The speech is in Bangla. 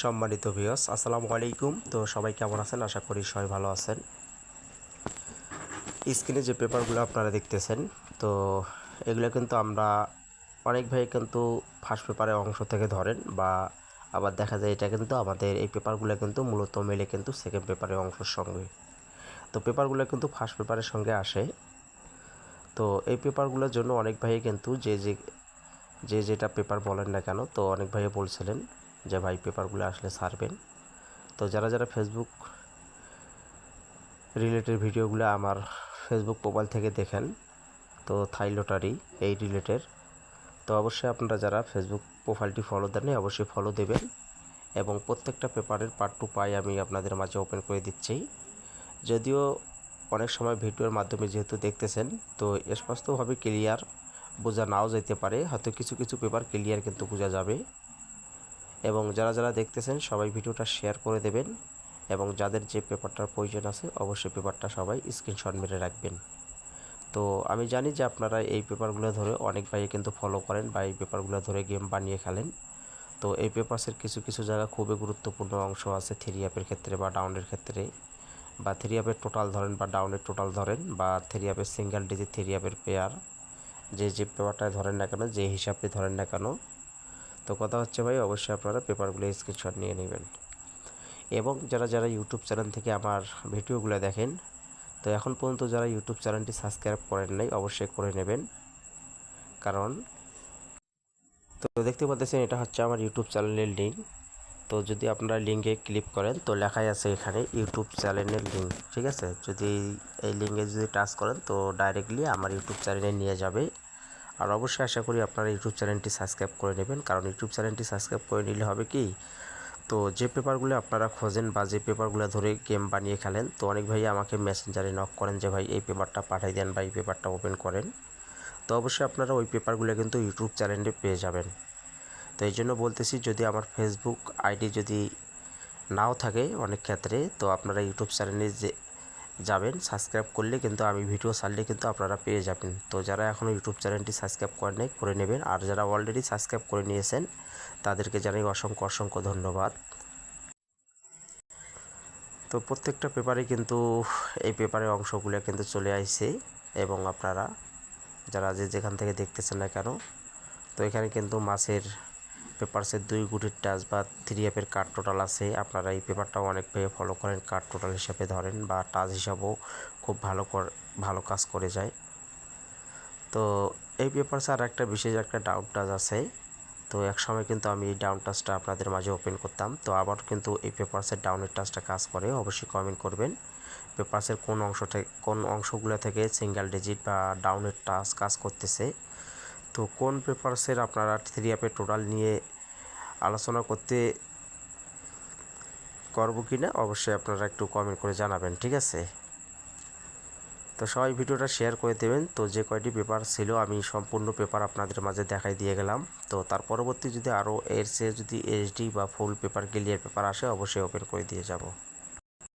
সম্মানিত ভিউয়ার্স, আসসালামু আলাইকুম। তো সবাই কেমন আছেন? আশা করি সবাই ভালো আছেন। স্ক্রিনে যে পেপারগুলো আপনারা দেখতেছেন, তো এগুলো কিন্তু আমরা অনেক ভাই কিন্তু ফার্স্ট পেপারের অংশ থেকে ধরেন, বা আবার দেখা যায় এটা কিন্তু আমাদের এই পেপারগুলো কিন্তু মূলত মেলে কিন্তু সেকেন্ড পেপারের অংশের সঙ্গে। তো পেপারগুলো কিন্তু ফার্স্ট পেপারের সঙ্গে আসে। তো এই পেপারগুলোর জন্য অনেক ভাই কিন্তু যেটা পেপার বলেন না কেন, তো অনেক ভাই বলছিলেন যে ভাই পেপারগুলো আসলে ছাড়বেন। তো যারা ফেসবুক রিলেটেড ভিডিওগুলো আমার ফেসবুক প্রোফাইল থেকে দেখেন, তো থাই লটারি এই রিলেটেড, তো অবশ্যই আপনারা যারা ফেসবুক প্রোফাইলটি ফলো দেননি অবশ্যই ফলো দেবেন। এবং প্রত্যেকটা পেপারের পার্ট টু পাই আমি আপনাদের মাঝে ওপেন করে দিচ্ছি। যদিও অনেক সময় ভিডিওর মাধ্যমে যেহেতু দেখতেছেন, তো স্পষ্টভাবে ক্লিয়ার বোঝা নাও যেতে পারে, হয়তো কিছু কিছু পেপার ক্লিয়ার কিন্তু বোঝা যাবে। এবং যারা দেখতেছেন সবাই ভিডিওটা শেয়ার করে দেবেন, এবং যাদের যে পেপারটার প্রয়োজন আছে অবশ্যই পেপারটা সবাই স্ক্রিনশট মেরে রাখবেন। তো আমি জানি যে আপনারা এই পেপারগুলো ধরে অনেক ভাই কিন্তু ফলো করেন, বা এই পেপারগুলো ধরে গেম বানিয়ে খেলেন। তো এই পেপারসের কিছু কিছু জায়গা খুবই গুরুত্বপূর্ণ অংশ আছে থ্রি অ্যাপের ক্ষেত্রে বা ডাউনের ক্ষেত্রে, বা থ্রি অ্যাপের টোটাল ধরেন বা ডাউনের টোটাল ধরেন, বা থ্রি অ্যাপের সিঙ্গেল ডিজিট থ্রি অ্যাপের পেয়ার, যে পেপারটায় ধরেন না কেন, যে হিসাবে ধরেন না কেন। তো কথা হচ্ছে ভাই, অবশ্যই আপনারা পেপারগুলো স্ক্রিনশট নিয়ে নেবেন। এবং যারা ইউটিউব চ্যানেল থেকে আমার ভিডিওগুলো দেখেন, তো এখন পর্যন্ত যারা ইউটিউব চ্যানেলটি সাবস্ক্রাইব করেন নাই অবশ্যই করে নেবেন। কারণ তো দেখতে পাচ্ছেন এটা হচ্ছে আমার ইউটিউব চ্যানেলের লিঙ্ক। তো যদি আপনারা লিঙ্কে ক্লিক করেন, তো লেখাই আছে এখানে ইউটিউব চ্যানেলের লিঙ্ক, ঠিক আছে। যদি এই লিঙ্কে যদি টাচ করেন, তো ডাইরেক্টলি আমার ইউটিউব চ্যানেলে নিয়ে যাবে। আর অবশ্যই আশা করি আপনারা ইউটিউব চ্যানেলটি সাবস্ক্রাইব করে নেবেন, কারণ ইউটিউব চ্যানেলটি সাবস্ক্রাইব করে নিলে হবে কি, তো যে পেপারগুলো আপনারা খোঁজেন বা যে পেপারগুলো ধরে গেম বানিয়ে খেলেন, তো অনেক ভাই আমাকে মেসেঞ্জারে নক করেন যে ভাই এই পেপারটা পাঠিয়ে দেন বা এই পেপারটা ওপেন করেন। তো অবশ্যই আপনারা ওই পেপারগুলো কিন্তু ইউটিউব চ্যানেলে পেয়ে যাবেন। তো এই জন্য বলতেছি, যদি আমার ফেসবুক আইডি যদি নাও থাকে অনেক ক্ষেত্রে, তো আপনারা ইউটিউব চ্যানেলে যাবেন, সাবস্ক্রাইব করলে কিন্তু আমি ভিডিও ছাড়লে কিন্তু আপনারা পেয়ে যাবেন। তো যারা এখনও ইউটিউব চ্যানেলটি সাবস্ক্রাইব করেন নাই করে নেবেন, আর যারা অলরেডি সাবস্ক্রাইব করে নিয়েছেন তাদেরকে জানাই অসংখ্য ধন্যবাদ। তো প্রত্যেকটা পেপারে কিন্তু এই পেপারের অংশগুলো কিন্তু চলে আসছে, এবং আপনারা যারা যেখান থেকে দেখতেছেন না কেন, তো এখানে কিন্তু মাছের পেপারসের 2 গুটির টাচ বা থ্রি অ্যাপের কার্ড টোটাল আছে। আপনারা এই পেপারটাও অনেক ভাবে ফলো করেন, কার্ড টোটাল হিসাবে ধরেন বা টাচ হিসাবেও খুব ভালো কাজ করে যায়। তো এই পেপারসে আর একটা বিশেষ একটা ডাউন টাচ আছে। তো এক সময় কিন্তু আমি এই ডাউন টাচটা আপনাদের মাঝে ওপেন করতাম, তো আবার কিন্তু এই পেপারসের ডাউনের টাচটা কাজ করে। অবশ্যই কমেন্ট করবেন পেপারসের কোন অংশগুলো থেকে সিঙ্গেল ডিজিট বা ডাউনের টাচ কাজ করতেছে। তো কোন পেপারসের আপনারা থ্রি অ্যাপের টোটাল নিয়ে আলোচনা করবো কি না অবশ্যই আপনারা একটু কমেন্ট করে জানাবেন, ঠিক আছে। তো সবাই ভিডিওটা শেয়ার করে দেবেন। তো যে কয়টি পেপার ছিল আমি সম্পূর্ণ পেপার আপনাদের মাঝে দেখাই দিয়ে গেলাম। তো তার পরবর্তী যদি আরও এর চেয়ে যদি এইচডি বা ফুল পেপার ক্লিয়ার পেপার আসে অবশ্যই ওপেন করে দিয়ে যাব।